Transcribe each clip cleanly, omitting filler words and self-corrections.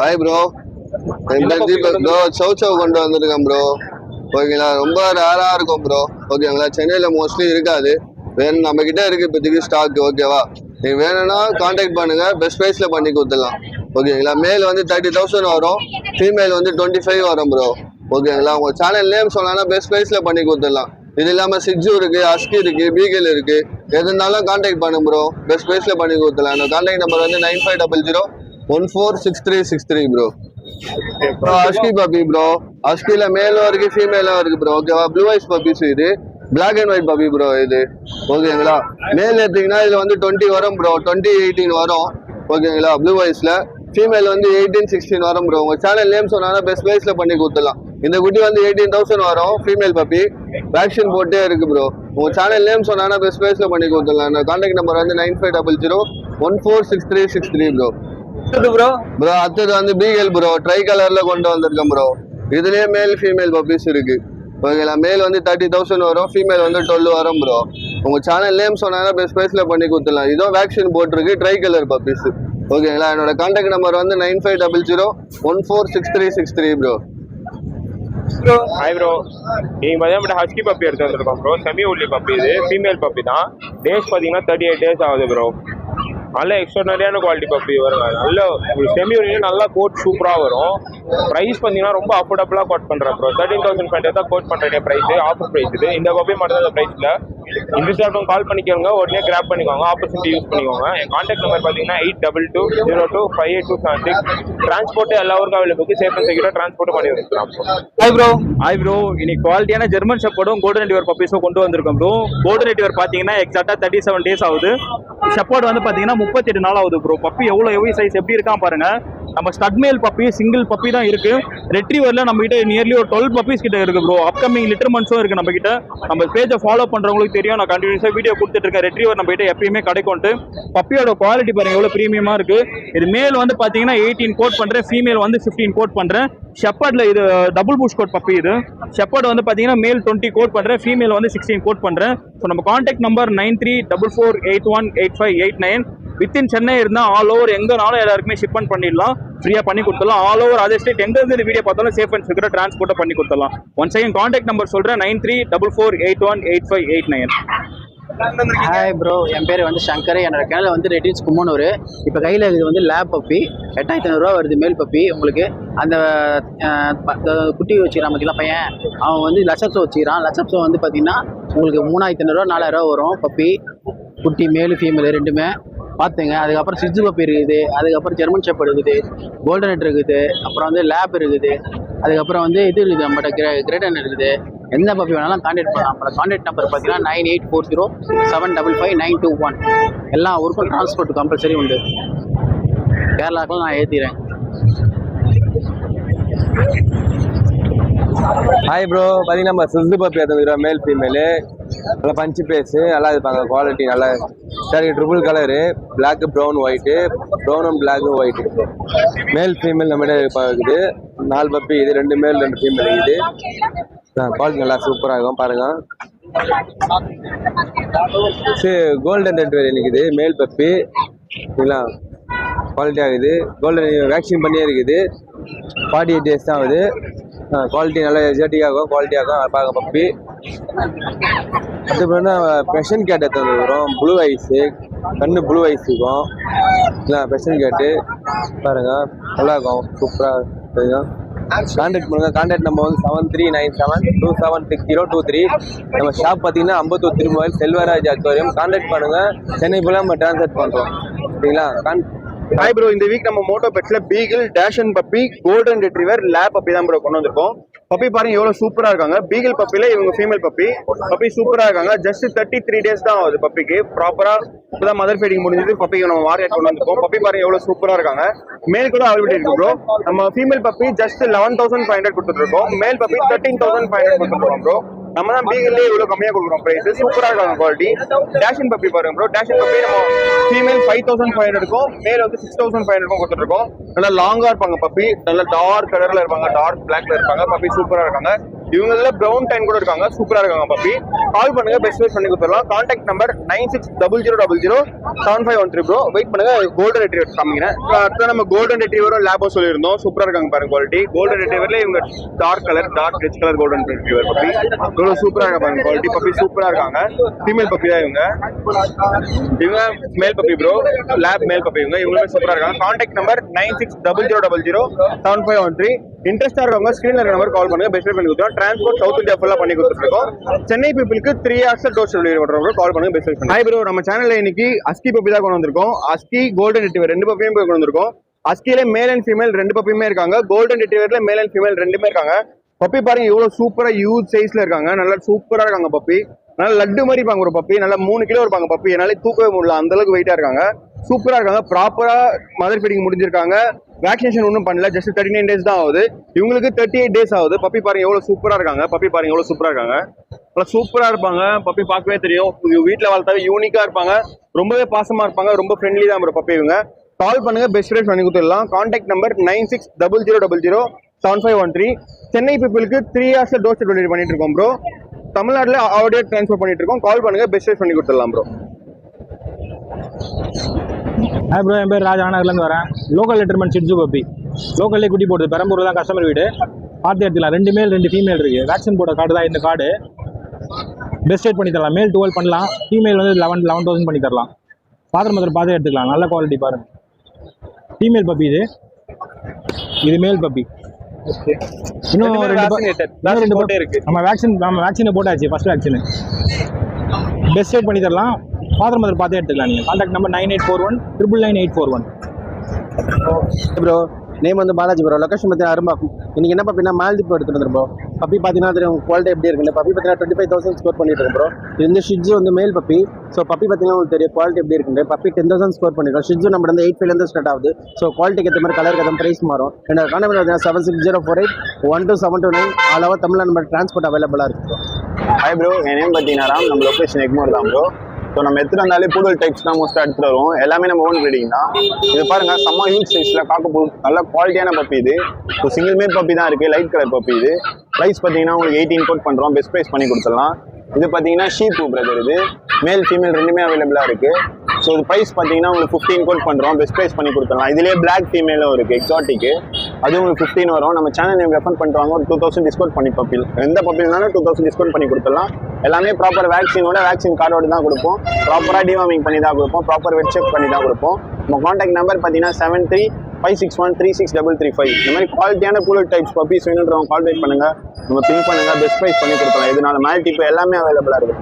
Hi bro. Bro chow chow கொண்டு வந்திருக்கேன் bro. ஓகேங்களா, ரொம்ப ரேரா இருக்கும் ப்ரோ. ஓகேங்களா, சென்னையில மோஸ்ட்லி இருக்காது. வேணும் நம்ம கிட்ட இருக்கு இப்போதைக்கு ஸ்டாக். ஓகேவா, நீங்க வேணும்னா கான்டாக்ட் பண்ணுங்க, பெஸ்ட் ப்ரைஸ்ல பண்ணி கொடுத்துடலாம். ஓகேங்களா, மேல் வந்து 30,000 வரும், ஃபீமேல் வந்து 25 வரும் ப்ரோ. ஓகேங்களா, உங்க சேனல் நேம் சொன்னா பெஸ்ட் ப்ரைஸ்ல பண்ணி கொடுத்துடலாம். இது இல்லாம சிட்ஜு இருக்கு, அஸ்கி இருக்கு, பீகல் இருக்கு. எது இருந்தாலும் கான்டாக்ட் பண்ணுங்க ப்ரோ, பெஸ்ட் ப்ரைஸ்ல பண்ணி கொடுத்துடலாம். என்னோட கான்டாக்ட் நம்பர் வந்து 9500146363 ப்ரோ. Husky puppy bro. அஸ்கில மேலும் இருக்கு, ஃபீமேலும் இருக்கு ப்ரோ. ஓகேவா, ப்ளூ ஐஸ் பப்பீஸ் இது, black and white puppy bro இது. ஓகேங்களா, மேல் எடுத்தீங்கன்னா இதுல வந்து 20 வரும் ப்ரோ, 2018 வரும். ஓகேங்களா, ப்ளூ ஐஸ்ல. ஃபீமேல் வந்து 18-16 வரும் ப்ரோ. உங்க சேனல் நேம் சொன்னா பெஸ்ட் ப்ரைஸ்ல பண்ணி கொடுத்துடலாம். இந்த குட்டி வந்து 18,000 வரும், ஃபீமேல் பப்பி. வேக்சின் போட்டே இருக்கு ப்ரோ. உங்க சேனல் நேம் சொன்னா பெஸ்ட் ப்ரைஸ்ல பண்ணி கொடுத்துடலாம். கான்டாக்ட் நம்பர் வந்து 9500146363 ப்ரோ. ப்ரோ அடுத்தது வந்து பீகல் ப்ரோ, ட்ரை கலர்ல கொண்டு வந்திருக்கேன் ப்ரோ. இதுலயே மேல் ஃபீமேல் பப்பீஸ் இருக்கு. ஓகேங்களா, மேல் வந்து 30,000 வரும், ஃபீமேல் வந்து 12 வரும் ப்ரோ. உங்க சேனல் நேம் சொன்னா பெஸ்ட் ப்ரைஸ்ல பண்ணி கொடுத்துடலாம். இதோ வேக்சின் போட்டிருக்கு, ட்ரை கலர் பப்பீஸ். ஓகேங்களா, என்னோட கான்டாக்ட் நம்பர் வந்து 9500146363 ப்ரோ. ஹாய் ப்ரோ, நீங்கள் பார்த்தீங்கன்னா ஹஸ்கி பப்பி எடுத்து வந்திருக்கோம் ப்ரோ. செமி உள்ளி பப்பி, இது ஃபீமேல் பப்பி தான். டேஸ் பார்த்தீங்கன்னா 38 days ஆகுது ப்ரோ. நல்ல எக்ஸ்ட்ரானரியான குவாலிட்டி பப்பி வரும். நல்ல செமி உள்ளியும் நல்லா கோட் சூப்பராக வரும். ப்ரைஸ் பார்த்தீங்கன்னா ரொம்ப அஃபோர்டபுளாக கோட் பண்ணுறேன் ப்ரோ. 13,500 தான் கோட் பண்ணுறேன் ப்ரைஸ், ஆஃபர் ப்ரைஸ் இது. இந்த பப்பி மட்டும் தான் ப்ரைஸில். இன்ட்ரெஸ்ட் ஆகும் கால் பண்ணிக்கோங்க, உடனே கிராப் பண்ணிக்கோங்க, ஆப்பர்ச்சுனிட்டி யூஸ் பண்ணிக்கோங்க. என் கான்டாக்ட் நம்பர் பார்த்தீங்கன்னா 8220258276. டிரான்ஸ்போர்ட் எல்லா ஊருக்கும் அவைலபிள், சேஃப் அண்ட் செக்யூராக டிரான்ஸ்போர்ட் பண்ணி கொடுக்கலாம். ஹாய் ப்ரோ, இன்னைக்கு குவாலிட்டியான ஜெர்மன் ஷெப்பர்டும் கோல்டன் ரெட்ரீவர் பப்பீஸும் கொண்டு வந்திருக்கோம் ப்ரோ. கோல்டன் ரெட்ரீவர் பார்த்தீங்கன்னா எக்ஸாக்டாக 37 days ஆகுது. ஷெப்பர்ட் வந்து பார்த்தீங்கன்னா 38 நாள் ஆகுது ப்ரோ. பப்பி எவ்வளோ சைஸ் எப்படி இருக்கான் பாருங்க. நம்ம stud male puppy, single puppy தான் இருக்கு. ரெட்ரீவர்ல நம்ம கிட்ட நியர்லி ஒரு 12 பப்பீஸ் கிட்ட இருக்கு ப்ரோ. அப்கமிங் லிட்டர்மெண்ட்ஸும் இருக்கு நம்ம கிட்ட. நம்ம பேஜை ஃபாலோ பண்றவங்களுக்கு தெரியும், நான் கண்டினியூஸாக வீடியோ கொடுத்துட்டு இருக்கேன். ரெட்ரீவர் நம்ம கிட்ட எப்பயுமே கிடைக்கும்ட்டு. பப்பியோட குவாலிட்டி பாருங்க எவ்வளோ ப்ரீமியமா இருக்கு. இது மேல் வந்து பார்த்தீங்கன்னா 18 கோட் பண்றேன், ஃபீமேல் வந்து 15 கோட் பண்றேன். ஷெப்பர்ட்ல இது டபுள் பூஷ் கோட் பப்பி. இது ஷெப்பர்ட் வந்து பார்த்தீங்கன்னா மேல் 20 கோட் பண்றேன், ஃபீமேல் வந்து 16 கோட் பண்றேன். ஸோ நம்ம கான்டாக்ட் நம்பர் 9344818589. வித்தின் சென்னை இருந்தால் ஆல் ஓவர் எங்கனாலும் எல்லாருக்குமே ஷிப்மெண்ட் பண்ணிடலாம், ஃப்ரீயாக பண்ணி கொடுத்துடலாம். ஆல் ஓவர் அதர் ஸ்டேட் எங்க இருந்து வீடியோ பார்த்தாலும் சேஃப் அண்ட் செக்யூராக டிரான்ஸ்போர்ட்டை பண்ணி கொடுத்துடலாம். ஒன் செகண்ட் கான்டாக்ட் நம்பர் சொல்கிறேன், 9344818589. ஹாய் ப்ரோ, என் பேர் வந்து சங்கர். என்னோட கேனில் வந்து ரெட்டின்ஸ் கும்மனூர். இப்போ கையில் இது வந்து லேப் பப்பி, 8500 வருது மேல் பப்பி. உங்களுக்கு அந்த குட்டி வச்சுக்கிறான் பார்த்தீங்களா பையன், அவன் வந்து லட்சப்ஸோ வச்சுக்கிறான். லட்சப்ஸோ வந்து பார்த்தீங்கன்னா உங்களுக்கு 3500 4000 வரும் பப்பி. குட்டி மேலு ஃபீமேலு ரெண்டுமே பார்த்துங்க. அதுக்கப்புறம் சிட்ஜு பப்பி இருக்குது, அதுக்கப்புறம் ஜெர்மன் ஷெப்பர்ட் இருக்குது, கோல்டன் ரெட் இருக்குது, அப்புறம் வந்து லேப் இருக்குது, அதுக்கப்புறம் வந்து இது இருக்குது நம்மகிட்ட கிரேட்டன் இருக்குது. எந்த பப்பி வேணாலும் கான்டாக்ட் பண்ணலாம். நம்மளோட கான்டாக்ட் நம்பர் பார்த்தீங்கன்னா 9840755921. எல்லா ஊருக்கும் டிரான்ஸ்போர்ட் கம்பல்சரி உண்டு. கேரளாக்கெல்லாம் நான் ஏற்றிக்கிறேன். ஹாய் ப்ரோ, பார்த்தீங்கன்னா நம்ம சிந்து பப்பி எடுத்துக்கிறோம், மேல் ஃபீமேலு. நல்லா பஞ்சு பேஸு நல்லா இருப்பாங்க, குவாலிட்டி நல்லா சரி. Triple colour, black brown white, ப்ரௌனும் பிளாக் ஒயிட்டு. மேல் ஃபீமேல் நம்மகிட்ட இருக்குது. 4 பப்பி இது, 2 மேல் 2 ஃபீமேல் இருக்குது. குவாலிட்டி நல்லா சூப்பராக இருக்கும் பாருங்க. சரி, கோல்டன் ரெட்ரீவர் இருக்குது மேல் பப்பி. சரிங்களா, குவாலிட்டி ஆகுது. கோல்டன் வேக்சின் பண்ணியே இருக்குது. 48 days தான் ஆகுது. குவாலிட்டி நல்லா எக்ஸாட்டிக் ஆகும், குவாலிட்டியாகும் பார்க்க பப்பி. அது பார்த்தா பெஷன் கேட் எடுத்து வந்துருக்கிறோம். ப்ளூ ஐஸு, கண்ணு ப்ளூ ஐஸ் இருக்கும். இல்லை பெஷன் கேட்டு பாருங்கள், நல்லாயிருக்கும், சூப்பராக இருக்குங்க. கான்டாக்ட் பண்ணுங்கள். கான்டாக்ட் நம்பர் வந்து 7397276023. நம்ம ஷாப் பார்த்தீங்கன்னா 52 திருமயில் செல்வராஜ் அக்வாரியம். கான்டாக்ட் பண்ணுங்கள். சென்னை போல நம்ம ட்ரான்ஸ்ஃபர் பண்ணுறோம். சரிங்களா. ஹாய் ப்ரோ, இந்த வீக் நம்ம மோட்டோ பெட்ஸ்ல beagle, dachshund puppy, golden retriever, lab puppy தான் ப்ரோ கொண்டு வந்திருக்கோம். பப்பி பாருங்க எவ்வளவு சூப்பரா இருக்காங்க. பீகிள் பப்பில இவங்க ஃபீமேல் பப்பி. பப்பி சூப்பரா இருக்காங்க. ஜஸ்ட் 33 days தான் ஆகுது பப்பிக்கு. ப்ராப்பரா இப்பதான் மதர் ஃபீடிங் முடிஞ்சது. பப்பிக்கு நம்ம வாரியர் கொண்டு வந்திருக்கோம். பப்பி பாருங்க எவ்வளவு சூப்பரா இருக்காங்க. மேல் கூட அவைலபிலிட்டி இருக்கு ப்ரோ. நம்ம ஃபீமேல் பப்பி ஜஸ்ட் 11,500 கொடுத்துட்டு இருக்கோம். மேல் பப்பி 13,500 கொடுத்துருக்கோம் ப்ரோ. நம்ம தான் பீகிள்லேயே இவ்வளவு கம்மியா கொடுக்குறோம் பிரைஸ். சூப்பரா இருக்காங்க குவாலிட்டி. டேஷன் பப்பி பாருங்க ப்ரோ. டேஷன் பப்பி நம்ம ஃபீமேல் 5,500 இருக்கும், மேல் வந்து 6,500 கொடுத்துட்டு இருக்கோம். நல்லா லாங்கா இருப்பாங்க பப்பி. நல்லா டார்க் கலர்ல இருப்பாங்க, டார்க் பிளாக்ல இருப்பாங்க. பப்பி சூப்பரா இருக்காங்க. இவங்கள ப்ரௌன் டைன் கூட இருக்காங்க, சூப்பரா இருக்காங்க பப்பி. கால் பண்ணுங்க, பெஸ்ட் ப்ரைஸ் பண்ணி கொடுத்துடலாம். Contact number 9600007513 bro. வெயிட் பண்ணுங்க, கோல்டன் ரெட்ரீவர் காமிக்கிறேன். அடுத்து நம்ம கோல்டன் ரெட்ரீவரும் லேபோ சொல்லியிருந்தோம், சூப்பரா இருக்காங்க பாருங்க குவாலிட்டி. கோல்டன் ரெட்ரீவர்ல இவங்க dark rich colour golden retriever puppy. இவ்வளவு சூப்பரா இருக்காங்க பாருங்க குவாலிட்டி. பப்பி சூப்பரா இருக்காங்க. ஃபீமேல் பப்பி தான் இவங்க male puppy bro, lab male puppy. இவங்களுமே சூப்பரா இருக்காங்க. Contact number 9600007513. இன்ட்ரெஸ்டா இருக்கவங்க ஸ்கிரீன்ல இருக்க நம்பர் கால் பண்ணுங்க, பெஸ்ட் பண்ணி கொடுத்துருவோம். டிரான்ஸ்போர்ட் சவுத் இந்தியா ஃபுல்லா பண்ணி கொடுத்துருக்கோம். சென்னை பீப்புளுக்கு 3 hours டோர் டெலிவரி பண்றவங்க கால் பண்ணுங்க, பெஸ்ட் பண்ணி. ஹாய் ப்ரோ, நம்ம சேனல்ல இன்னைக்கு அஸ்கி பப்பி தான் கொண்டு வந்திருக்கோம். அஸ்கி கோல்டன் ரெட்ரீவர் 2 பப்பியும் கொண்டு வந்திருக்கோம். அஸ்கில மேல் அண்ட் ஃபீமேல் 2 பப்பியுமே இருக்காங்க. கோல்டன் ரெட்ரீவர்ல மேல் அண்ட் ஃபீமேல் 2மே இருக்காங்க. பப்பி பாருங்க எவ்வளவு சூப்பரா ஹியூஜ் சைஸ்ல இருக்காங்க. நல்லா சூப்பரா இருக்காங்க பப்பி. நல்லா லட்டு மாதிரி இருப்பாங்க ஒரு பப்பி. நல்லா 3 கிலோ இருப்பாங்க பப்பி. என்னால தூக்கவே முடியல, அந்த அளவுக்கு வெயிட்டா இருக்காங்க. சூப்பரா இருக்காங்க. ப்ராப்பரா மதர் ஃபீடிங் முடிஞ்சிருக்காங்க. வேக்சினேஷன் ஒன்றும் பண்ணல, ஜஸ்ட் 39 days தான் ஆகுது. இவங்களுக்கு 38 days ஆகுது. பப்பி பாருங்க எவ்வளவு சூப்பரா இருக்காங்க. பப்பி பாருங்க எவ்வளவு சூப்பரா இருக்காங்க. சூப்பரா இருப்பாங்க பப்பி. பார்க்கவே தெரியும், வீட்டுல வளர்த்தாவே யூனிக்கா இருப்பாங்க. ரொம்பவே பாசமா இருப்பாங்க. ரொம்ப ஃப்ரெண்ட்லி தான் ப்ரோ பப்பி. இவங்க கால் பண்ணுங்க, பெஸ்ட் ப்ரைஸ் பண்ணி கொடுத்துடலாம். Contact number 9600007513. சென்னை பீப்புளுக்கு 3 hours டோர் டெலிவரி பண்ணிட்டு இருக்கோம் ப்ரோ. தமிழ்நாட்டில் ஆடியோ டிரான்ஸ்ஃபர் பண்ணிட்டு இருக்கோம். கால் பண்ணுங்க, பெஸ்ட் ப்ரைஸ் பண்ணி கொடுத்துடலாம் ப்ரோ. ஹாய் ப்ரோ, என் பேர் ராஜா, ஆனர்லேருந்து வரேன். லோக்கல் லெட்டர்மெண்ட் சிட்ஜு பப்பி. லோக்கல்லே குட்டி போடுது. பெரம்பூர் தான் கஸ்டமர் வீடு. பார்த்து எடுத்துக்கலாம். 2 மேல் 2 ஃபீமேல் இருக்குது. வேக்சின் போட கார்டு தான் இந்த கார்டு. பெஸ்ட் ரேட் பண்ணி தரலாம். மேல் 12 பண்ணலாம், ஃபீமேல் வந்து 11,000 பண்ணி தரலாம். பாத்திரம் மதர் பார்த்து எடுத்துக்கலாம். நல்ல குவாலிட்டி பாருங்க. ஃபீமேல் பப்பி இது மேல் பப்பி. இன்னும் 2 போட்டே இருக்கு. நம்ம வேக்சினை போட்டாச்சு, ஃபர்ஸ்ட் வேக்சின். பெஸ்ட் ரேட் பண்ணி தரலாம். ஃபாதர் மதர் பார்த்து எடுத்துக்கலாம். நீங்கள் கான்டாக்ட் நம்பர் 9841 9999841. ப்ரோ நேம் வந்து பாலாஜி ப்ரோ. லொகேஷன் பார்த்தீங்கன்னா அரும்பாக்கம். இன்னைக்கு என்ன பப்பினா மால்தீப் எடுத்துட்டு வந்துருப்போம். பப்பி பார்த்தீங்கன்னா தெரியும் குவாலிட்டி எப்படி இருக்குல்ல. பப்பி பார்த்தீங்கன்னா 25,000 ஸ்கோர் பண்ணிட்டு இருக்கோம் ப்ரோ. இது வந்து ஷிட்ஜு வந்து மேல் பப்பி. ஸோ பப்பி பார்த்தீங்கன்னா உங்களுக்கு தெரியும் குவாலிட்டி எப்படி இருக்குன்னு. பப்பி 10,000 ஸ்கோர் பண்ணிருக்கோம். ஷிட்ஜு நம்ம வந்து 8,500 ஸ்டார்ட் ஆகுது. ஸோ குவாலிட்டிக்கு ஏற்ற மாதிரி கலருக்கு ஏற்ற ப்ரைஸ் மாறும். என்னோட கான்டாக்ட் பார்த்தீங்கன்னா 7604812729. ஆல் ஓவர் தமிழ்நாடு நம்ம டிரான்ஸ்போர்ட் அவைலபிளாக இருக்குது. ஹாய் ப்ரோ, என் நேம் பார்த்தீங்கன்னா நம்ம லொக்கேஷன் எக்மோர் தான் ப்ரோ. ஸோ நம்ம எடுத்துகிட்டு வந்தாலே பூடல் டைப்ஸ் தான் மோஸ்ட்டாக எடுத்துகிட்டு வருவோம். எல்லாமே நம்ம ஓன் ப்ரீடிங் தான். இது பாருங்க, செம்ம ஹியூஜ் சைஸில் காக்கப்பூ நல்ல குவாலிட்டியான பப்பி இது. ஸோ சிங்கிள் மேல் பப்பி தான் இருக்குது, லைட் கலர் பப்பி இது. ப்ரைஸ் பார்த்தீங்கன்னா உங்களுக்கு 18 கோட் பண்ணுறோம், பெஸ்ட் ப்ரைஸ் பண்ணி கொடுத்துடலாம். இது பார்த்தீங்கன்னா ஷீப்பு பிரதர். இது மேல் ஃபீமேல் 2மே அவைலபிளாக இருக்குது. ஸோ இது ப்ரைஸ் பார்த்தீங்கன்னா உங்களுக்கு 15 கோட் பண்ணுறோம், பெஸ்ட் ப்ரைஸ் பண்ணி கொடுத்துடலாம். இதுலேயே பிளாக் ஃபீமேலும் இருக்குது எக்ஸாட்டிக்கு, அது உங்களுக்கு 15 வரும். நம்ம சேனல் நேம் ரெஃபர் பண்ணுறாங்க, ஒரு 2000 டிஸ்கவுண்ட் பண்ணி பப்பி. எந்த பப்பினாலும் 2000 டிஸ்கவுண்ட் பண்ணி கொடுத்துடலாம். எல்லாமே ப்ராப்பர் வேக்சினோட வேக்சின் கார்டோடு தான் கொடுப்போம். ப்ராப்பராக டிவார்மிங் பண்ணி தான் கொடுப்போம். ப்ராப்பர் வெட் செக் பண்ணி தான் கொடுப்போம். நம்ம கான்டாக்ட் நம்பர் பார்த்தீங்கன்னா 7356136335. இந்த மாதிரி குவாலிட்டியான கூலர் டைப்ஸ் பப்பீஸ் வேணுன்றவங்க கால் பேக் பண்ணுங்க, நம்ம பிங்க் பண்ணுங்க, பெஸ்ட் ப்ரைஸ் பண்ணி கொடுக்கலாம். இதனால மேல் டிப் எல்லாமே அவைலபிளாக இருக்குது.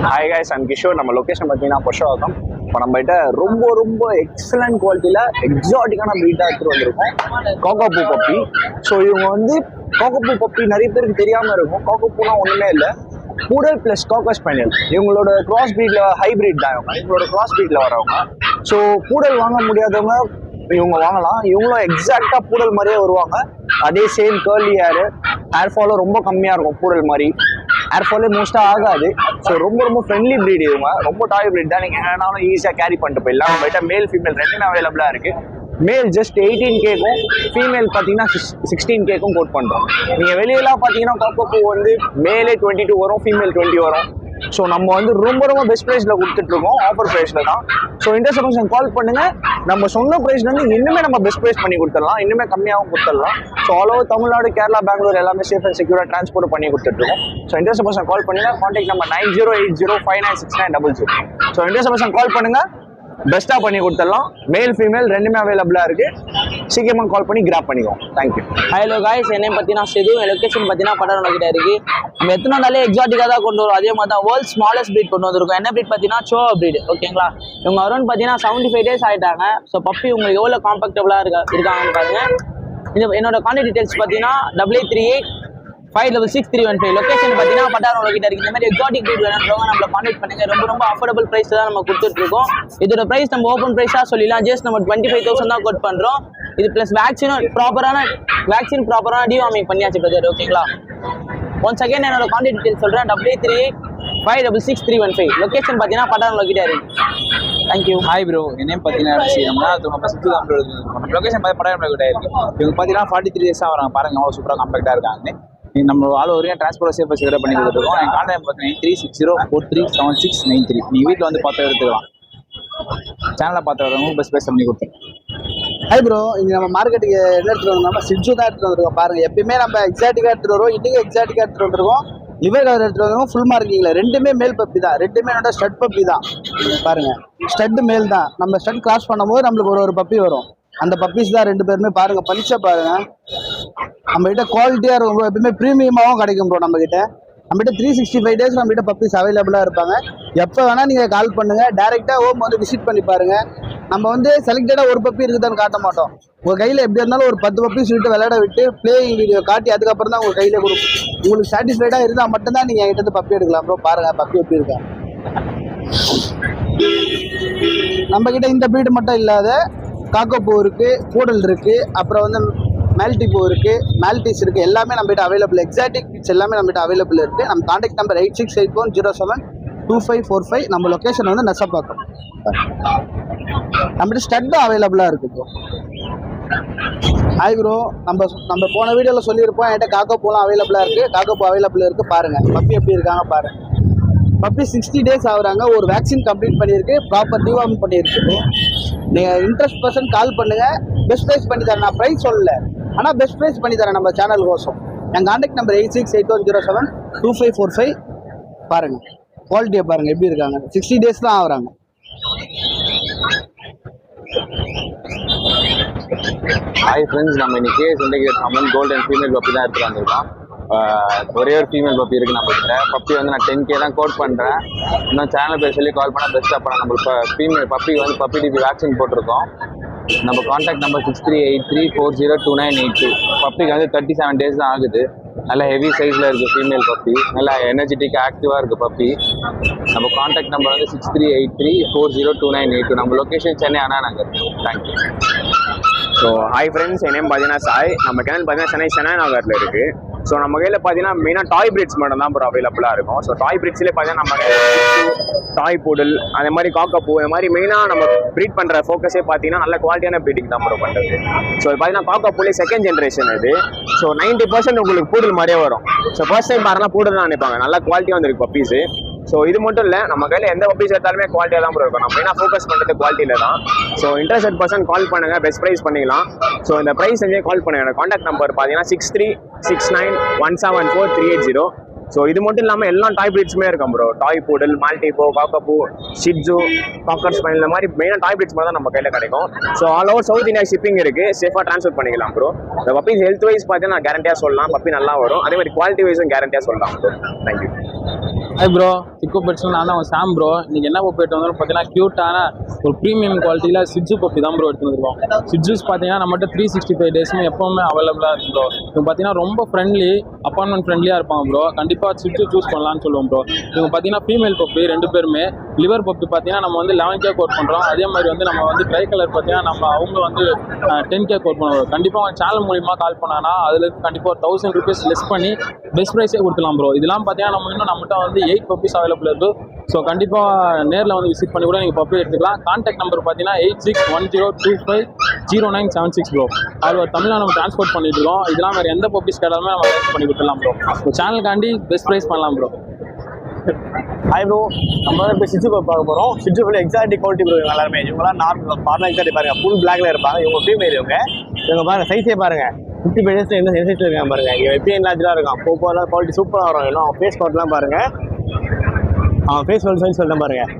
Hi guys, I'm Kishore. நம்ம லொக்கேஷன் பார்த்தீங்கன்னா பொஷவாக்கம். இப்போ நம்மகிட்ட ரொம்ப எக்ஸலண்ட் குவாலிட்டியில் எக்ஸாட்டிக்கான ப்ரீடாக எடுத்துகிட்டு வந்திருக்கோம். காக்காப்பூ பப்பி. ஸோ இவங்க வந்து காக்காப்பூ பப்பி நிறைய பேருக்கு தெரியாமல் இருக்கும். காக்காப்பூனா ஒன்றுமே இல்லை, பூடல் ப்ளஸ் காக்கா ஸ்பேனியல். இவங்களோட கிராஸ் ப்ரீடில் ஹைப்ரிட் தான் இவங்களோட கிராஸ் ப்ரீடில் வரவங்க. ஸோ பூடல் வாங்க முடியாதவங்க இவங்க வாங்கலாம். இவங்களும் எக்ஸாக்டாக பூடல் மாதிரியே வருவாங்க. அதே சேம் கேர்லி ஹேர் ஃபாலும் ரொம்ப கம்மியாக இருக்கும் பூடல் மாதிரி. ஹேர் ஃபாலே மோஸ்ட்டாக ஆகாது. ஸோ ரொம்ப ஃப்ரெண்ட்லி ப்ரீட் இவங்க. ரொம்ப டாய் ப்ரீட் தான். நீங்கள் என்னன்னாலும் ஈஸியாக கேரி பண்ணிட்டு போயிடலாம். நம்மகிட்ட மேல் ஃபீமேல் 2மே அவைலபிளாக இருக்குது. மேல் ஜஸ்ட் 18Kக்கும் ஃபீமேல் பார்த்தீங்கன்னா 16Kக்கும் கோட் பண்ணுறோம். நீங்கள் வெளியெல்லாம் பார்த்தீங்கன்னா காக்காப்பூ வந்து மேலே 22 வரும், ஃபீமேல் 20 வரும். ஸோ நம்ம வந்து ரொம்ப பெஸ்ட் ப்ரைஸில் கொடுத்துட்ருக்கோம், ஆஃபர் ப்ரைஸில் தான். ஸோ இன்ட்ரெஸ்ட் பர்சன் கால் பண்ணுங்கள். நம்ம சொன்ன ப்ரைஸ்லேருந்து இன்னுமே நம்ம பெஸ்ட் ப்ரைஸ் பண்ணி கொடுத்துடலாம், இன்னுமே கம்மியாகவும் கொடுத்துடலாம். So all over Tamil Nadu, Kerala, Bangalore எல்லாமே சேஃப் அண்ட் செக்யூராக டிரான்ஸ்போர்ட் பண்ணி கொடுத்துட்ருக்கோம். ஸோ இன்ட்ரெஸ்ட் பர்சன் கால் பண்ணுங்கள். Contact number 9080596900. So interest person கால் பண்ணுங்கள், பெஸ்ட்டாக பண்ணி கொடுத்துடலாம். மேல் ஃபீமேல் 2மே அவைலபிளாக இருக்குது. சீக்கிரமாக கால் பண்ணி கிராப் பண்ணிக்கோங்க. தேங்க்யூ. ஹலோ காய்ஸ், என்ன பார்த்தீங்கன்னா செது. லொக்கேஷன் பார்த்தீங்கன்னா பட்டாரம் கிட்ட இருக்குது. நம்ம எத்தனை நாளே எக்ஸாட்டிக்காக தான் கொண்டு வரும். அதே மாதிரி தான் வேர்ல்ட் ஸ்மாலஸ்ட் ப்ரீட் கொண்டு வந்திருக்கோம். என்ன ப்ரீட் பார்த்தீங்கன்னா சோவா ப்ரீட். ஓகேங்களா, இவங்க அரௌண்ட் பார்த்தீங்கன்னா 75 days ஆகிட்டாங்க. ஸோ பப்பி உங்களுக்கு எவ்வளோ காம்பேக்டபுளாக இருக்காங்கன்னு பாருங்க. என்னோட கான்டாக்ட் டீடைல்ஸ் பார்த்தீங்கன்னா 8838566315. லொக்கேஷன் பார்த்தீங்கன்னா பட்டாரம் கிட்ட இருக்குது. இந்த மாதிரி எக்ஸாட்டிக் ப்ரீட் வேணுன்றவங்க நம்மளை கான்டாக்ட் பண்ணுங்க. ரொம்ப அஃபோர்டபுள் ப்ரைஸ் தான் நம்ம கொடுத்துட்ருக்கோம். இதோட ப்ரைஸ் நம்ம ஓப்பன் ப்ரைஸாக சொல்லிடலாம். ஜஸ்ட் நம்ம 25,000 தான் கோட் பண்ணுறோம். இது ப்ளஸ் வேக்சின் ப்ராப்பரான டிவார்மிங் பண்ணியாச்சு பிரதர். ஓகேங்களா, ஒன்ஸ் அகைன் என்னோட கான்டாக்ட் டீடைல்ஸ் சொல்கிறேன். 8838566315. லொக்கேஷன் பார்த்தீங்கன்னா பட்டாரம் கிட்ட இருக்குது. தேங்க்யூ. ஹாய் ப்ரோ, என் நேம் பார்த்தீங்கன்னா நம்ம சித்து தான் ப்ரோ. நம்ம லொக்கேஷன் பார்த்து பட்டாரம் கிட்ட இருக்குது. இவங்க பார்த்தீங்கன்னா 43 days வராங்க. பாருங்க எவ்வளோ சூப்பராக காம்பேக்டாக இருக்காங்க. நம்ம ஆல் ஓவரையும் டிரான்ஸ்போர்ட் சேஃபாக செக்யூராக பண்ணி கொடுத்துருக்கோம். என் கான்டாக்ட் பார்த்தீங்கன்னா 3604376993. நீங்கள் வீட்டில் வந்து பார்த்து எடுத்துக்கலாம். சேனலை பார்த்து வரவங்க பெஸ்ட் ப்ரைஸ் பண்ணி கொடுத்துருக்கோம். ஹாய் ப்ரோ, இங்கே நம்ம மார்க்கெட்டுக்கு என்ன எடுத்துகிட்டு வந்தோம்னா சிட்ஜு தான் எடுத்துகிட்டு வந்துருக்கோம். பாருங்கள், எப்பயுமே நம்ம எக்ஸாட்டிக்காக எடுத்துகிட்டு வருவோம். இன்றைக்கி எக்ஸாட்டிக்காக எடுத்துகிட்டு வந்துருக்கோம். லிவர் கவர் எடுத்துகிட்டு வந்துருக்கோம். ஃபுல் மார்க்கிங்கில் ரெண்டுமே மேல் பப்பி தான். ரெண்டுமே என்னோட ஸ்டட் பப்பி தான். பாருங்கள், ஸ்டட்டு மேல் தான். நம்ம ஸ்டட் கிராஸ் பண்ணும்போது நம்மளுக்கு ஒரு பப்பி வரும். அந்த பப்பீஸ் தான் ரெண்டு பேருமே. பாருங்கள், பளிச்சா பாருங்கள். நம்மகிட்ட குவாலிட்டியாக இருக்கும். எப்பயுமே ப்ரீமியமாகவும் கிடைக்கும் ப்ரோ. நம்மகிட்ட 365 டேஸ் நம்மகிட்ட பப்பீஸ் அவைலபிளாக இருப்பாங்க. எப்போ வேணால் நீங்கள் கால் பண்ணுங்கள். டேரெக்டாக ஹோம் வந்து விசிட் பண்ணி பாருங்கள். நம்ம வந்து செலக்டடாக ஒரு பப்பி இருக்குதான்னு காட்ட மாட்டோம். உங்கள் கையில் எப்படி இருந்தாலும் ஒரு 10 பப்பீஸ் விட்டு விளையாட விட்டு பிளேயிங் வீடியோ காட்டி அதுக்கப்புறம் தான் உங்கள் கையில் கொடுக்கும். உங்களுக்கு சாட்டிஸ்ஃபைடாக இருந்தால் மட்டும்தான் நீங்கள் என்கிட்ட இருந்து பப்பி எடுக்கலாம் ப்ரோ. பாருங்கள் பப்பி எப்படி இருக்கா. நம்மக்கிட்ட இந்த ப்ரீடு மட்டும் இல்லாத காக்கோப்பூ இருக்குது, பூடல் இருக்குது, அப்புறம் வந்து மேல்டிபோ இருக்குது, மேல்டிஸ் இருக்குது. எல்லாமே நம்மகிட்ட அவைலபிள். எக்ஸாட்டிக் கிட்ஸ் எல்லாமே நம்மகிட்ட அவைலபிள் இருக்குது. நம்ம கான்டாக்ட் நம்பர் 8681072545. நம்ம லொக்கேஷன் வந்து நெசப்பாக்கம். நம்மகிட்ட ஸ்டட்டும் அவைலபிளாக இருக்குது ப்ரோ. ஹாய் ப்ரோ, நம்ம போன வீடியோவில் சொல்லியிருப்போம் என்கிட்ட காக்கோப்பூலாம் அவைலபிளாக இருக்குது. காக்கோப்பூ அவைலபிள் இருக்குது. பாருங்கள் பப்பி எப்படி இருக்காங்க பாருங்கள். பப்பி 60 டேஸ் ஆகுறாங்க. ஒரு வேக்சின் கம்ப்ளீட் பண்ணியிருக்கு. ப்ராப்பர் டிவார்ம் பண்ணியிருக்கு. நீங்கள் இன்ட்ரெஸ்ட் பர்சன் கால் பண்ணுங்கள். பெஸ்ட் ப்ரைஸ் பண்ணி தரேன். நான் ப்ரைஸ் சொல்லலை, ஆனால் பெஸ்ட் ப்ரைஸ் பண்ணி தரேன் நம்ம சேனல் கோசம். என் கான்டாக்ட் நம்பர் 8681072545. பாருங்கள் குவாலிட்டியை பாருங்கள் எப்படி இருக்காங்க. 60 டேஸ் தான் ஆகுறாங்க. ஹாய் ஃப்ரெண்ட்ஸ், நம்ம இன்னைக்கு syndicate Aman golden female puppy தான் எடுத்துகிட்டு வந்திருக்கோம். ஒரே ஒரு ஃபீமேல் பப்பி இருக்குது நம்மகிட்ட. பப்பி வந்து நான் 10K தான் கோட் பண்ணுறேன். இன்னும் சேனல் பேர் சொல்லி கால் பண்ணால் பெஸ்ட்டாக பண்ண. நம்மளுக்கு ஃபீமேல் பப்பிக்கு வந்து பப்பி டிபி வேக்சின் போட்டிருக்கோம். நம்ம கான்டாக்ட் நம்பர் 6383402982. பப்பிக்கு வந்து 37 டேஸ் தான் ஆகுது. நல்லா ஹெவி சைஸில் இருக்குது ஃபீமேல் பப்பி. நல்லா எனர்ஜெட்டிக் ஆக்டிவாக இருக்குது பப்பி. நம்ம கான்டாக்ட் நம்பர் வந்து 6383402982. நம்ம location Chennai Anna Nagar. Thank you. So hi friends, என் நேம் பார்த்தீங்கன்னா சாய். நம்ம சேனல் பார்த்தீங்கன்னா சென்னை நகரில் இருக்குது. ஸோ நம்ம கையில் பார்த்தீங்கன்னா மெயினாக டாய் பிரிட்ஸ் மட்டும் தான் ப்ரோ அவைலபிளாக இருக்கும். ஸோ டாய் பிரிட்ஸ்லேயே பார்த்தீங்கன்னா நம்ம டாய் பூடல் அந்த மாதிரி காக்கப்பூ இந்த மாதிரி மெயினாக நம்ம ப்ரீட் பண்ணுற ஃபோக்கஸே பார்த்தீங்கன்னா நல்ல குவாலிட்டியான ப்ரீடிங் தான் ப்ரோ பண்ணுறது. ஸோ பார்த்தீங்கன்னா காக்கப்பூலே செகண்ட் ஜென்ரேஷன் இது. ஸோ 90% உங்களுக்கு பூடல் மாதிரியே வரும். ஸோ ஃபர்ஸ்ட் டைம் பாருன்னா பூடல் தான் நினைப்பாங்க. நல்ல குவாலிட்டியாக வந்துருக்கு பப்பீஸு. ஸோ இது மட்டும் இல்லை, நம்ம கையில் எந்த பப்பீஸ் எடுத்தாலுமே குவாலிட்டியாக தான் ப்ரோ இருக்கும். நம்ம மெயினாக ஃபோக்கஸ் பண்ணுறது குவாலிட்டியில் தான். ஸோ இன்ட்ரெஸ்டட் பர்சன் கால் பண்ணுங்கள், பெஸ்ட் ப்ரைஸ் பண்ணிக்கலாம். ஸோ இந்த ப்ரைஸ் செஞ்சே கால் பண்ணுங்கள். கான்டாக்ட் நம்பர் பார்த்தீங்கன்னா 6369174380. ஸோ இது மட்டும் இல்லாமல் எல்லா டாய் பிரீட்ஸுமே இருக்கும் ப்ரோ. டாய் பூடல், மால்டிபோ, காக்கப்பூ, ஷிட்ஜு, காக்கர் ஸ்பைன் இந்த மாதிரி மெயினாக டாய் பிரீட்ஸ் மட்டும் தான் நம்ம கையில் கிடைக்கும். So all over south India shipping இருக்குது. சேஃபாக ட்ரான்ஸ்ஃபர் பண்ணிக்கலாம் ப்ரோ. இந்த பப்பீஸ் ஹெல்த் வைஸ் பார்த்தீங்கன்னா நான் கேரண்டியாக சொல்லலாம். பப்பி நல்லா வரும். அதே மாதிரி குவாலிட்டி வைஸும் கேரண்டியாக சொல்லலாம் bro. Thank you. Hi bro, Chico pets நான் தான் சாம் ப்ரோ. இன்றைக்கி என்ன பப்பி எடுத்து வந்தாலும் பார்த்தீங்கன்னா க்யூட்டான ஒரு ப்ரீமியம் குவாலிட்டியில் சிட்ஜு பப்பி தான் ப்ரோ எடுத்து வந்துருக்கோம். சிட்ஜூஸ் பார்த்தீங்கன்னா நம்மகிட்ட 365 டேஸுமே எப்போவுமே அவைலபிளாக இருக்கும் ப்ரோ. இவங்க பார்த்தீங்கன்னா ரொம்ப ஃப்ரெண்ட்லி, அப்பாயின்மெண்ட் ஃப்ரெண்ட்லியாக இருப்பாங்க ப்ரோ. கண்டிப்பாக சிட்ஜு சூஸ் பண்ணலான்னு சொல்லுவோம் ப்ரோ. இவங்க பார்த்தீங்கன்னா ஃபீமேல் பப்பி ரெண்டு பேருமே. லிவர் பப்பி பார்த்தீங்கன்னா நம்ம வந்து 11K கோட் பண்ணுறோம். அதே மாதிரி வந்து நம்ம வந்து ட்ரை கலர் பார்த்தீங்கன்னா நம்ம அவங்க வந்து 10K கோட் பண்ணுவோம். கண்டிப்பாக அவங்க சேனல் மூலியமாக கால் பண்ணாங்கன்னா அதுலேருந்து கண்டிப்பாக ஒரு 1000 rupees லெஸ் பண்ணி பெஸ்ட் ப்ரைஸே கொடுத்துலாம் ப்ரோ. இதெல்லாம் பார்த்தீங்கன்னா நம்ம இன்னும் நம்மகிட்ட வந்து 8 பப்பீஸ் அவைலபிள் இருக்குது. ஸோ கண்டிப்பாக நேரில் வந்து விசிட் பண்ணி கூட நீங்கள் பப்பி எடுத்துக்கலாம். கான்டாக்ட் நம்பர் பார்த்தீங்கன்னா 8610250976 ப்ரோ. அது ஒரு தமிழ்நாடு நம்ம ட்ரான்ஸ்போர்ட் பண்ணிட்டு இருக்கோம். இதெல்லாம் வேறு எந்த பப்பீஸ் கேட்டாலுமே நம்ம பண்ணி கொடுத்துடலாம் ப்ரோ. ஸோ சேனலுக்காண்டி பெஸ்ட் ப்ரைஸ் பண்ணலாம் ப்ரோ. ஹாய் ப்ரோ, நம்ம வந்து இப்போ சிட்ஜு பார்க்க போகிறோம். Shih Tzu full exotic quality bro. இவங்க எல்லாருமே இவங்களாம் நார்மல் எக்ஸாக்டிக் பாருங்கள். ஃபுல் பிளாக்ல இருப்பாங்க. இவங்க ஃபீமேல். இவங்க பாருங்கள் சைஸே பாருங்கள். 50 பேஜஸ் எந்த சைஸில் இருக்காங்க பாருங்கள். இவன் எப்பயும் லாஜிலாக இருக்கும். போலாம் குவாலிட்டி சூப்பராக வரும். இன்னும் ஃபேஸ் கவுட்லாம் பாருங்கள். ஃபேஸ் கவுட் சைஸ் சொல்லிட்டு பாருங்கள்.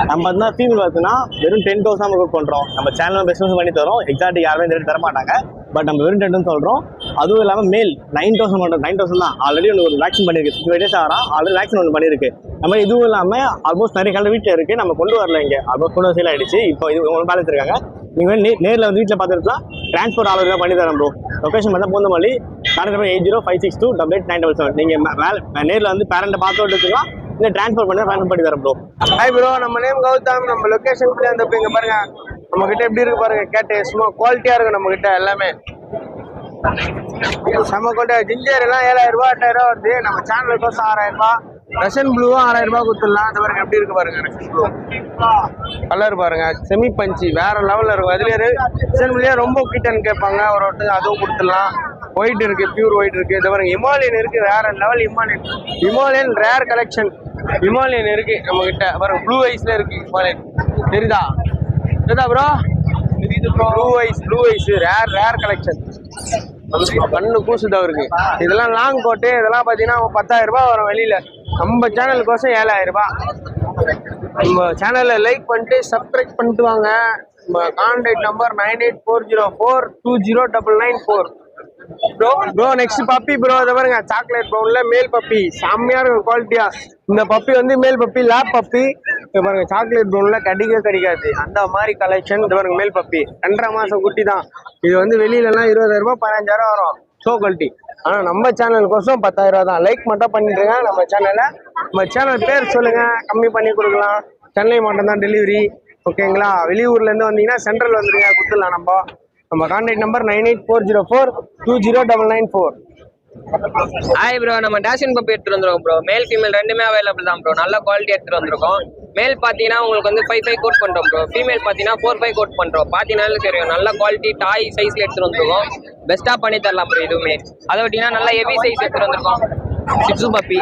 நம்ம பார்த்தீங்கன்னா ஃபீமேல் பார்த்தீங்கன்னா வெறும் 10,000 நம்ம ஒர்க் பண்ணுறோம். நம்ம சேனலில் பெஸ்ட் பண்ணி தரோம். எக்ஸாக்டிக் யாருமே இந்த ரேட் தர மாட்டாங்க. பட் நம்ம வெறும் 10,000 சொல்கிறோம். அதுவும் இல்லாமல் மேல் 9,000 மட்டும். 9,000 தான். ஆல்ரெடி ஒரு வேக்சின் பண்ணியிருக்கு. 65 days ஆகிறான். ஆல்ரெடி வேக்சின் ஒன்று பண்ணியிருக்கு. நம்ம இதுவும் இல்லாமல் ஆல்மோஸ்ட் நிறைய கலர் வீட்டில் இருக்குது. நம்ம கொண்டு வரல இங்கே. ஆல்மோஸ்ட் கொண்டு சேல் ஆகிடுச்சு. இப்போ இது உங்களுக்கு பேலன்ஸ் இருக்காங்க. நீங்கள் நேரில் வந்து வீட்டில் பார்த்துருக்கலாம். ட்ரான்ஸ்போர்ட் ஆலோசனை பண்ணி தரோம் ப்ரோ. லொக்கேஷன் பார்த்தா பூந்தமல்லி. கான்டாக்ட் 8056288977. நீங்கள் நேரில் வந்து பேரண்ட்டை பார்த்து விட்டுக்கலாம். இல்லை ட்ரான்ஸ்ஃபர் பண்ணி தரோம் ப்ரோ. ஹாய் ப்ரோ, நம்ம நேம் கௌதம். நம்ம லொக்கேஷனுக்குள்ளே வந்து இங்கே பாருங்க நம்ம கிட்ட எப்படி இருக்கு பாருங்க. கேட்டு சும்மா குவாலிட்டியாக இருக்கு நம்ம கிட்ட எல்லாமே. நம்ம கொண்ட ஜிஞ்சர் எல்லாம் 7,000 ரூபா 8,000 ரூபா வருது. நம்ம சேனலுக்கு 6,000 ரூபா. ரஷன் ப்ளூவும் 6,000 ரூபா கொடுத்துடலாம். அது பாருங்க எப்படி இருக்கு பாருங்க. ரஷன் ப்ளூ கலர் பாருங்க. செமி பஞ்சு வேற லெவலில் இருக்கும். அதுலேயே ரஷன் ப்ளூலேயே ரொம்ப கிட்டன்னு கேட்பாங்க. ஒரு ஒருத்தங்க அதுவும் கொடுத்துடலாம். ஒயிட் இருக்கு, பியூர் ஒயிட் இருக்கு. இது பாருங்க ஹிமாலயன் இருக்கு, வேற level Himalayan rare collection. Himalayan இருக்கு நம்ம கிட்ட பாருங்க. ப்ளூ ஐஸ்ல இருக்கு ஹிமாலயன். தெரியுதா bro? Blue eyes rare collection. கண்ணு கூசுதா இருக்கு. இதெல்லாம் லாங் கோட்டு. இதெல்லாம் பாத்தீங்கன்னா 10,000 ரூபாய் வரும் வெளியில. நம்ம சேனலுக்கோசம் 7,000 ரூபாய். நம்ம சேனலை லைக் பண்ணிட்டு சப்ஸ்கிரைப் பண்ணிட்டு வாங்க. நம்ம contact number 9840420994. Bro next puppy bro. இதை பாருங்க சாக்லேட் ப்ரௌன்ல மேல் பப்பி. செம்மையா இருக்கும் குவாலிட்டியா. இந்த பப்பி வந்து மேல் பப்பி, லேப் பப்பி. இதை பாருங்க சாக்லேட் ப்ரௌன்ல கிடைக்காது அந்த மாதிரி கலெக்ஷன். இது பாருங்க மேல் பப்பி 2.5 மாசம் குட்டி தான். இது வந்து வெளியிலலாம் 20,000 ரூபாய் 15,000 வரும் ஷோ குவாலிட்டி. ஆனா நம்ம சேனலுக்கோசம் 10,000 ரூபா தான். லைக் மட்டும் பண்ணிட்டுருங்க நம்ம சேனலை. நம்ம சேனல் பேர் சொல்லுங்க, கம்மி பண்ணி கொடுக்கலாம். சென்னை மட்டும் தான் டெலிவரி, ஓகேங்களா? வெளியூர்ல இருந்து வந்தீங்கன்னா சென்ட்ரல் வந்துருங்க, கொடுத்துடலாம். நம்ம கான்டாக்ட் நம்பர் 9840420994. ஹாய் ப்ரோ, நம்ம டேஷன் பப்பி எடுத்துட்டு வந்துருக்கோம் ப்ரோ. மேல் ஃபீமேல் ரெண்டுமே அவைலபிள் தான் ப்ரோ. நல்ல குவாலிட்டி எடுத்துட்டு வந்திருக்கோம். மேல் பார்த்தீங்கன்னா உங்களுக்கு வந்து 5.5 கோட் பண்ணுறோம் ப்ரோ. ஃபீமேல் பார்த்தீங்கன்னா 4.5 கோட் பண்ணுறோம். பார்த்தீங்கன்னாலும் தெரியும் நல்ல குவாலிட்டி டாய் சைஸ்ல எடுத்துட்டு வந்துருக்கோம். பெஸ்ட்டாக பண்ணி தரலாம் ப்ரோ. இதுவுமே அதை விட்டீங்கன்னா நல்ல ஹெவி சைஸ் எடுத்துட்டு வந்திருக்கோம். சிக்ஸு பப்பி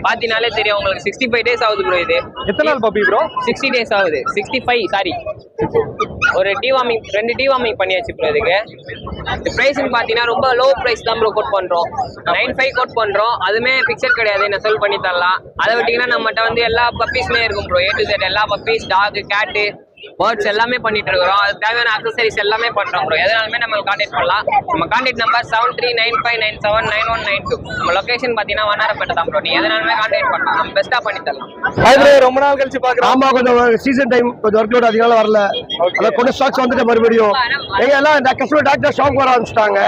பார்த்தீங்கனாலே தெரியும் உங்களுக்கு. 65 டேஸ் ஆகுது ப்ரோ. இது எத்தனை நாள் பப்பி ப்ரோ? 60 டேஸ் ஆகுது. 65 சாரி, ஒரு டிவார்மிங் 2 டிவார்மிங் பண்ணியாச்சு ப்ரோ. இதுக்கு ப்ரைஸ்ன்னு பார்த்தீங்கன்னா ரொம்ப லோ ப்ரைஸ் தான் ப்ரோ கோட் பண்ணுறோம். 9.5 கோட் பண்ணுறோம். அதுவுமே ஃபிக்ஸட் கிடையாது, என்ன சொல் பண்ணி தரலாம். அதை விட்டிங்கன்னா நம்மகிட்ட வந்து எல்லா பப்பீஸுமே இருக்கும் ப்ரோ. A to Z எல்லா பப்பீஸ், டாக், கேட்டு, பேர்ட்ஸ் எல்லாமே பண்ணிட்டு இருக்கிறோம். அது தேவையான அக்சசரிஸ் எல்லாமே பண்றோம் ப்ரோ. எதனாலுமே நம்ம கான்டாக்ட் பண்ணலாம். நம்ம கான்டாக்ட் நம்பர் 7395979192. நம்ம லொகேஷன் பாத்தீங்கன்னா வண்ணாரப்பேட்டை தான் ப்ரோ. நீ எதனாலுமே கான்டாக்ட் பண்ணலாம், நம்ம பெஸ்ட்டா பண்ணி தரலாம். ரொம்ப நாள் கழிச்சு பாக்குறோம். ஆமா, கொஞ்சம் சீசன் டைம் கொஞ்சம் ஒர்க் லோட் அதிகமாக வரல. அத கொஞ்சம் ஸ்டாக்ஸ் வந்துட்டு மறுபடியும் எங்க எல்லாம் இந்த கஸ்டமர் டாக்டர் ஷாப் வர ஆரம்பிச்சிட்டாங்க.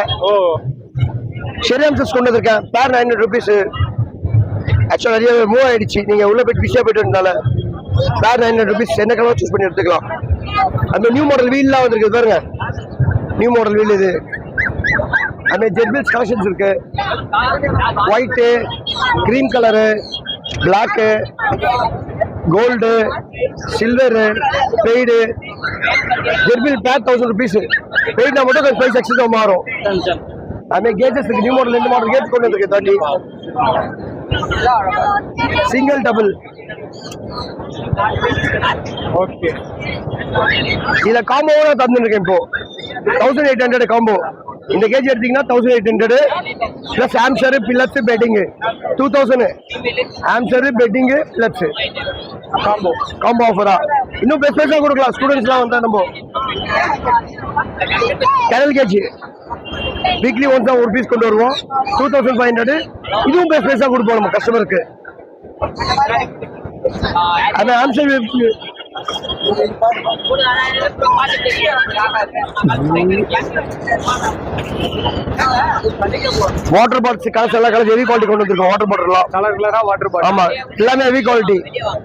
ஷெரியாம்சஸ் கொண்டு வந்திருக்கேன். பேர் 900 rupees. ஆக்சுவலா நிறைய மூவ் ஆயிடுச்சு. நீங்க உள்ள போயிட்டு பிஸியா போயிட்டு இருந்தால பேர் 900 rupees. என்ன கலர் சூஸ் பண்ணி எடுத்துக்கலாம். அந்த நியூ மாடல் வீல்லாம் வந்திருக்கு பாருங்க. நியூ மாடல் வீல் இது. அந்த ஜெட்பில்ஸ் கலெக்ஷன்ஸ் இருக்கு. White, cream colour, black, gold, silver, பெய்டு. ஜெட்பில் பேர் 1000 rupees. பெய்ட்னா மட்டும் கொஞ்சம் ப்ரைஸ் எக்ஸ்ட்ரா மாறும். அந்த கேஜஸ் இருக்கு. நியூ மாடல் 2 மாடல் கேஜ் கொண்டு வந்திருக்கு. 30 சிங்கிள் டபுள். ஓகே, இத காம்போவோட தந்துருக்கேன் இப்போ. 1800 காம்போ. இந்த கேஜ் எடுத்தீங்கன்னா 1800 plus hamster pellets bedding 2000. Hamster bedding pellets combo ஆஃபரா. இன்னும் பெஸ்ட் கொடுக்கலாம். ஸ்டூடெண்ட்ஸ்லாம் வந்தா நம்ம கேரல் கேஜ் வீக்லி ஒன்ஸ் தான் ஒரு பீஸ் கொண்டு வருவோம். 2500. இதுவும் பெஸ்ட் கொடுப்போம் நம்ம கஸ்டமருக்கு. அந்த ஆம்சர் வாட்டர் பாட்டில்ஸ் கலர்ஸ் எல்லாம் கலர் ஹெவி குவாலிட்டி கொண்டு வந்திருக்கோம். வாட்டர் பாட்டில்லாம் கலர் கலரா வாட்டர் பாட்டில். ஆமா, எல்லாமே ஹெவி குவாலிட்டி.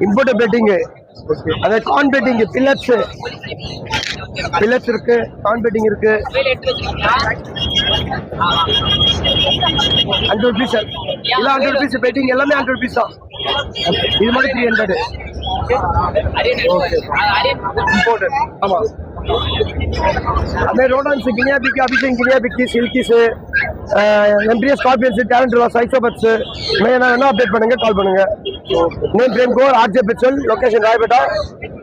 இம்போர்ட் பெட்டிங், அந்த கார்ன் பெட்டிங், பில்லட்ஸ் இருக்கு, கார்ன் பெட்டிங் இருக்கு. 100 rupees. இல்ல 100 rupees பெட்டிங் எல்லாமே 100 rupees தான். இது மாதிரி 300. இம்போர்ட். ஆமா, அதே rodents, guinea pig, Abhishek guinea pig, silkies, எம்பிஎஸ் ஸ்கார்பியன்ஸ், டேரண்டா, சைசோபட்ஸ். என்ன அப்டேட் பண்ணுங்க, கால் பண்ணுங்க. நேம் பிரேம் கோர், RJ petrol, location Royapettah.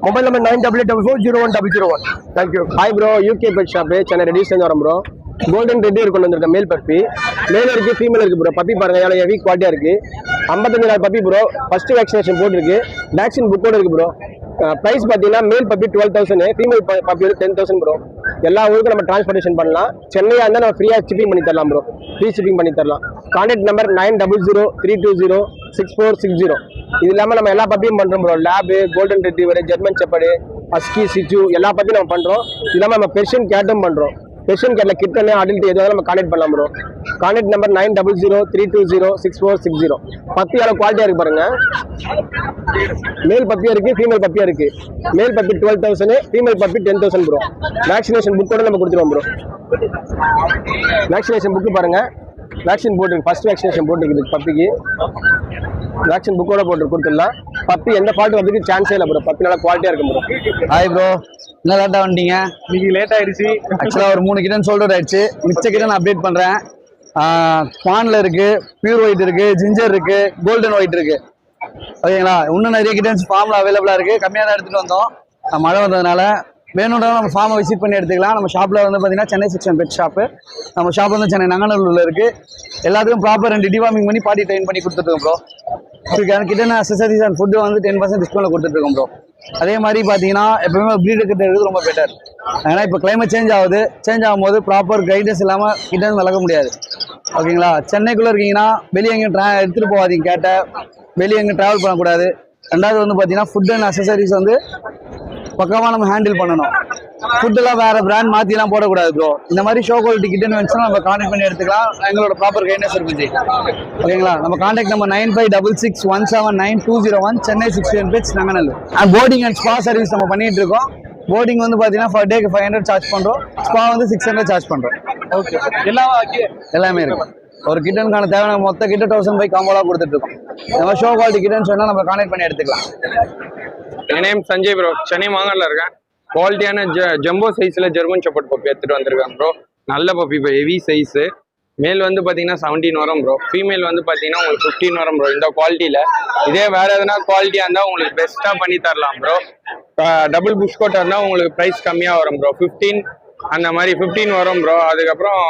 Mobile number 98440101. Thank you. Hi bro, UK pet shop Chennai ரெடியூஸ் வரோம் ப்ரோ. கோல்டன் ரெட்டியர் கொண்டு வந்திருக்க மேல் பப்பி. மேல இருக்கு, ஃபீமேல் இருக்கு ப்ரோ. பப்பி பாருங்க எவ்வளோ ஹெவி குவாலிட்டியா இருக்கு. 55,000 பப்பி ப்ரோ. ஃபர்ஸ்ட் வேக்சினேஷன் போட்டிருக்கு. வேக்சின் புக்கோட இருக்கு ப்ரோ. பிரைஸ் பார்த்தீங்கன்னா மேல் பப்பி 12,000, ஃபீமேல் பப்பி வந்து 10,000 ப்ரோ. எல்லா ஊருக்கும் நம்ம டிரான்ஸ்போர்ட்டேஷன் பண்ணலாம். சென்னையா இருந்தால் நம்ம ஃப்ரீயாக ஷிப்பிங் பண்ணி தரலாம் ப்ரோ. ஃப்ரீ ஷிப்பிங் பண்ணி தரலாம். Contact number 9003206460. இது இல்லாமல் நம்ம எல்லா பப்பியும் பண்ணுறோம் bro. Lab, golden retriever, German shepherd, husky, சிச்சு எல்லா பப்பியும் நம்ம பண்ணுறோம். இது இல்லாமல் நம்ம பெர்ஷியன் கேட்டும் பண்ணுறோம். பெர்ஷியன் கேட்ல கிட்டனே அடல்ட் எதுவாக நம்ம கான்டாக்ட் பண்ணலாம் ப்ரோ. Contact number 9003206460. பப்பி எவ்வளோ குவாலிட்டியாக இருக்கு பாருங்க. மேல் பப்பியா இருக்கு, ஃபீமேல் பப்பியா இருக்கு. Male puppy 12,000, female puppy 10,000 bro. Vaccination புக்கோட நம்ம கொடுத்துருவோம் ப்ரோ. வேக்சினேஷன் புக்கு பாருங்க. வேக்சின் போட்டுருக்கு. ஃபர்ஸ்ட் வேக்சினேஷன் போட்டுருக்கு பப்பிக்கு. வேக்சின் புக்கோட போட்டு கொடுத்துடலாம். பப்பி எந்த ஃபால்ட் வரதுக்கு சான்ஸே இல்லை ப்ரோ. பப்பி நல்லா குவாலிட்டியா இருக்கும் ப்ரோ. ஹாய் ப்ரோ, என்ன லேட்டாக வந்துட்டீங்க? இன்னைக்கு லேட் ஆயிடுச்சு. ஆக்சுவலாக ஒரு 3 கிட்டன் சோல்டர் ஆயிடுச்சு. மிச்ச கிட்டன் அப்டேட் பண்ணுறேன். பான்ல இருக்கு, பியூர் ஒயிட் இருக்கு, ஜிஞ்சர் இருக்கு, கோல்டன் ஒயிட் இருக்கு. ஓகேங்களா? இன்னும் நிறைய கிட்டன்ஸ் ஃபார்ம்ல அவைலபிளா இருக்கு. கம்மியாக தான் எடுத்துட்டு வந்தோம், மழை வந்ததுனால. வேணும்னாலும் நம்ம ஃபார்மை விசிட் பண்ணி எடுத்துக்கலாம். நம்ம ஷாப்ல வந்து பார்த்தீங்கன்னா சென்னை செக்ஷன் பெட் ஷாப்பு. நம்ம ஷாப் வந்து சென்னை நங்கநல்லூர்ல இருக்கு. எல்லாத்துக்கும் ப்ராப்பர் 2 டிவார்மிங் பண்ணி பாடி ட்ரைன் பண்ணி கொடுத்துருக்கோம் ப்ரோ. கிட்ட அசசரிஸ் அண்ட் ஃபுட்டு வந்து 10% டிஸ்கவுண்ட்ல கொடுத்துருக்கோம் ப்ரோ. அதே மாதிரி பார்த்தீங்கன்னா எப்பவுமே ப்ரீடு கிட்ட இருக்கிறது ரொம்ப பெட்டர். ஏன்னா இப்போ கிளைமேட் சேஞ்ச் ஆகும்போது ப்ராப்பர் கைடன்ஸ் இல்லாமல் கிட்ட வளர்க்க முடியாது. ஓகேங்களா? சென்னைக்குள்ளே இருக்கீங்கன்னா வெளியே எங்கேயும் எடுத்துகிட்டு போகாதீங்க. வெளியே எங்கேயும் ட்ராவல் பண்ணக்கூடாது. ரெண்டாவது வந்து பார்த்தீங்கன்னா ஃபுட் அண்ட் அசசரிஸ் வந்து பக்கமாக நம்ம ஹேண்டில் பண்ணணும். ஃபுட்டெல்லாம் வேறு பிராண்ட் மாற்றிலாம் போடக்கூடாது ப்ரோ. இந்த மாதிரி ஷோ குவாலிட்டி கிட்டன்னு வந்துச்சுன்னா நம்ம கான்டாக்ட் பண்ணி எடுத்துக்கலாம். எங்களோட ப்ராப்பர் கைட்னஸ் இருக்கு. ஓகேங்களா? நம்ம contact number 9566179201 Chennai 16 pets Nanganallur. Boarding and spa service நம்ம பண்ணிட்டு இருக்கோம். போர்டிங் வந்து பார்த்தீங்கன்னா பர் டேக்கு 500 சார்ஜ் பண்ணுறோம். ஸ்பா வந்து 600 சார்ஜ் பண்ணுறோம். ஓகே, எல்லாமே இருக்கு. ஒரு கிட்டனுக்கான தேவையான மொத்த கிட்ட 1005 காம்போலாம் கொடுத்துட்டு இருக்கோம். இந்த மாதிரி ஷோ குவாலிட்டி கிட்டன்னு சொன்னால் நம்ம கான்டாக்ட் பண்ணி எடுத்துக்கலாம். என் நேம் சஞ்சய் ப்ரோ. சென்னை மாங்கல்ல இருக்கேன். குவாலிட்டியான ஜம்போ சைஸ்ல ஜெர்மன் ஷெப்பர்ட் பப்பி எடுத்துட்டு வந்திருக்கேன் ப்ரோ. நல்ல பப்பி இப்போ ஹெவி சைஸு. மேல் வந்து பார்த்தீங்கன்னா 17 வரும் ப்ரோ. ஃபீமேல் வந்து பார்த்தீங்கன்னா உங்களுக்கு 15 வரும் ப்ரோ. இந்த குவாலிட்டியில் இதே வேற எதனா குவாலிட்டியாக இருந்தால் உங்களுக்கு பெஸ்ட்டாக பண்ணி தரலாம் ப்ரோ. டபுள் புஷ் கோட்டாக இருந்தால் உங்களுக்கு ப்ரைஸ் கம்மியாக வரும் ப்ரோ. 15 அந்த மாதிரி 15 வரும் ப்ரோ. அதுக்கப்புறம்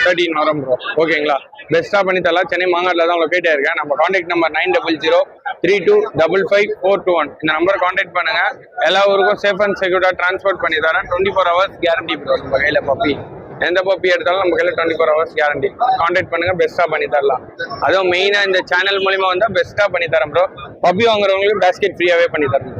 13 வரும் ப்ரோ. ஓகேங்களா? பெஸ்ட்டாக பண்ணி தரலாம். சென்னை மாங்காட்டில் தான் லொக்கேட் ஆயிருக்கேன். நம்ம கான்டாக்ட் நம்பர் 9003255421. இந்த நம்பர் கான்டாக்ட் பண்ணுங்க. எல்லா ஊருக்கும் சேஃப் அண்ட் செக்யூர்டா டிரான்ஸ்போர்ட் பண்ணி தரேன். 24 hours கேரண்டி ப்ரோ. நம்ம கையில் பப்பி எந்த பப்பி எடுத்தாலும் நம்ம கையில் 24 hours கேரண்டி. கான்டாக்ட் பண்ணுங்க, பெஸ்ட்டாக பண்ணி தரலாம். அதுவும் மெயினாக இந்த சேனல் மூலிமா வந்தால் பெஸ்ட்டாக பண்ணி தரேன் ப்ரோ. பப்பி வாங்குறவங்களுக்கு பேஸ்கெட் ஃப்ரீயாகவே பண்ணி தரேன்.